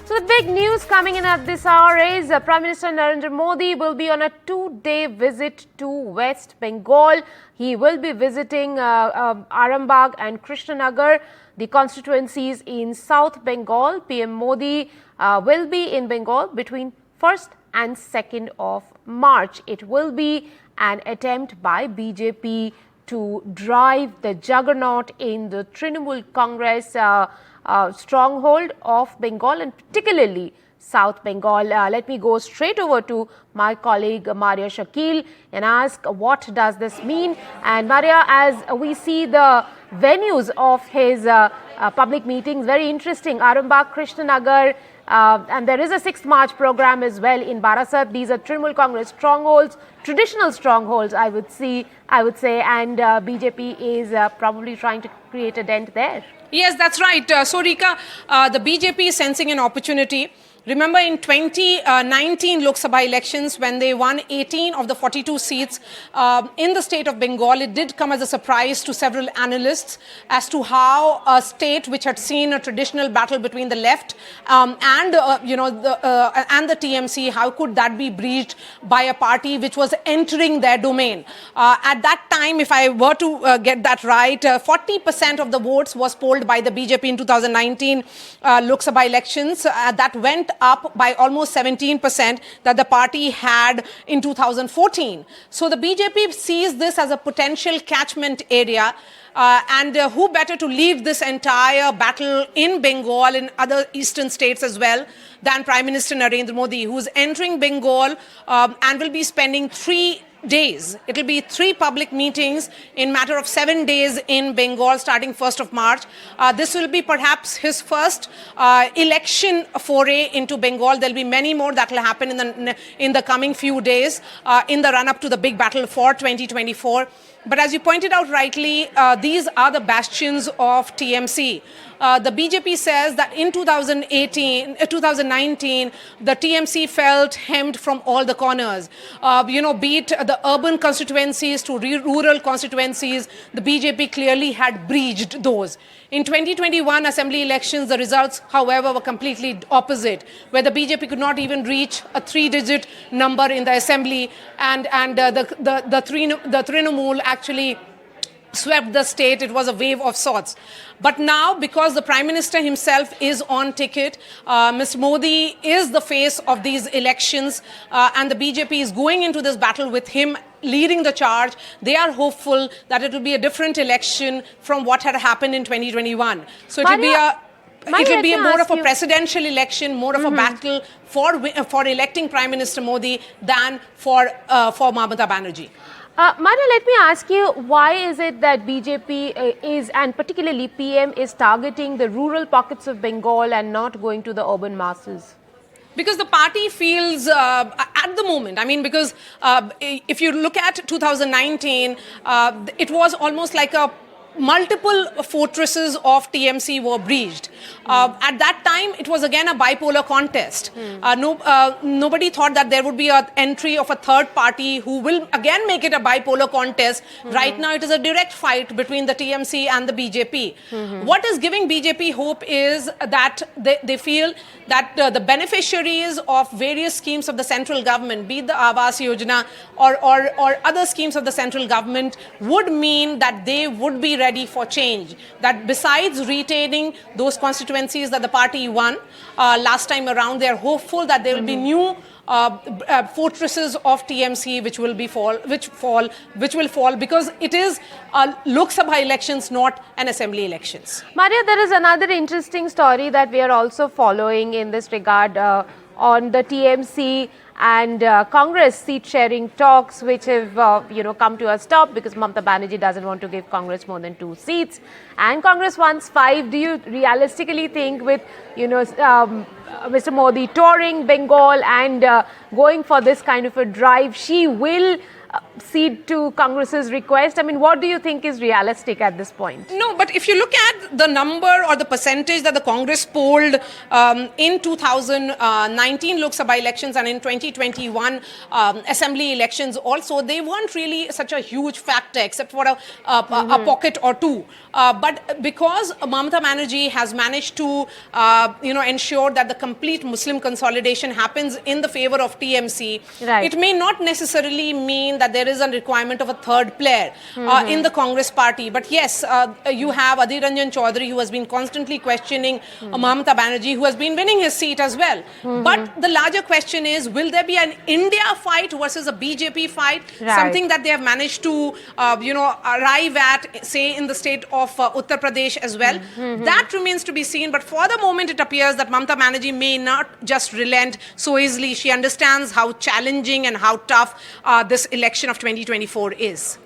So the big news coming in at this hour is Prime Minister Narendra Modi will be on a 2-day visit to West Bengal. He will be visiting Arambagh and Krishnanagar, the constituencies in South Bengal. PM Modi will be in Bengal between 1st and 2nd of March. It will be an attempt by BJP to drive the juggernaut in the Trinamool Congress stronghold of Bengal and particularly South Bengal. Let me go straight over to my colleague Maria Shakil and ask what does this mean. And Maria, as we see the venues of his public meetings, very interesting. Arambagh, Krishnanagar, and there is a 6th March program as well in Barasat. These are Trinamool Congress strongholds, traditional strongholds, I would say, and BJP is probably trying to create a dent there. Yes, that's right. So, Rika, the BJP is sensing an opportunity. Remember in 2019 Lok Sabha elections, when they won 18 of the 42 seats in the state of Bengal, it did come as a surprise to several analysts as to how a state which had seen a traditional battle between the left and the TMC, how could that be breached by a party which was entering their domain? At that time, if I were to get that right, 40% of the votes was polled by the BJP in 2019 Lok Sabha elections. That went up by almost 17% that the party had in 2014. So the BJP sees this as a potential catchment area. And who better to lead this entire battle in Bengal, in other eastern states as well, than Prime Minister Narendra Modi, who's entering Bengal and will be spending 3 days. It will be 3 public meetings in matter of 7 days in Bengal starting 1st of March. This will be perhaps his first election foray into Bengal. There'll be many more that will happen in the coming few days in the run-up to the big battle for 2024. But as you pointed out rightly, these are the bastions of TMC. The BJP says that in 2019, the TMC felt hemmed from all the corners. Be it the urban constituencies to rural constituencies, the BJP clearly had breached those. In 2021 assembly elections, the results, however, were completely opposite, where the BJP could not even reach a 3-digit number in the assembly, and the Trinamool actually swept the state. It was a wave of sorts. But now, because the Prime Minister himself is on ticket, Mr. Modi is the face of these elections, and the BJP is going into this battle with him leading the charge. They are hopeful that it will be a different election from what had happened in 2021. So it will be more of a presidential election, more of a battle for electing Prime Minister Modi than for Mamata Banerjee. Maria, let me ask you, why is it that BJP is, and particularly PM, is targeting the rural pockets of Bengal and not going to the urban masses? Because the party feels, at the moment, because if you look at 2019, it was almost like multiple fortresses of TMC were breached. At that time, it was again a bipolar contest. Nobody thought that there would be an entry of a third party who will again make it a bipolar contest. Right now, it is a direct fight between the TMC and the BJP. What is giving BJP hope is that they feel that the beneficiaries of various schemes of the central government, be it the Awas Yojana or other schemes of the central government, would mean that they would be ready for change. That besides retaining those constituencies that the party won last time around, they are hopeful that there will be new fortresses of TMC which will fall because it is Lok Sabha elections, not an assembly elections. Maria, there is another interesting story that we are also following in this regard on the TMC and Congress seat-sharing talks, which have come to a stop because Mamata Banerjee doesn't want to give Congress more than 2 seats, and Congress wants 5. Do you realistically think, with Mr. Modi touring Bengal and going for this kind of a drive, she will cede to Congress's request? I mean, what do you think is realistic at this point? No, but if you look at the number or the percentage that the Congress polled in 2019 Lok Sabha elections and in 2021 assembly elections also, they weren't really such a huge factor except for a pocket or two. But because Mamata Banerjee has managed to, ensure that the complete Muslim consolidation happens in the favor of TMC, Right. it may not necessarily mean that there is a requirement of a third player in the Congress party. But yes, you have Adhir Ranjan Chaudhary, who has been constantly questioning Mamata Banerjee, who has been winning his seat as well. But the larger question is, will there be an India fight versus a BJP fight? Right. Something that they have managed to, arrive at, say, in the state of Uttar Pradesh as well. That remains to be seen. But for the moment, it appears that Mamata Banerjee may not just relent so easily. She understands how challenging and how tough this election of 2024 is.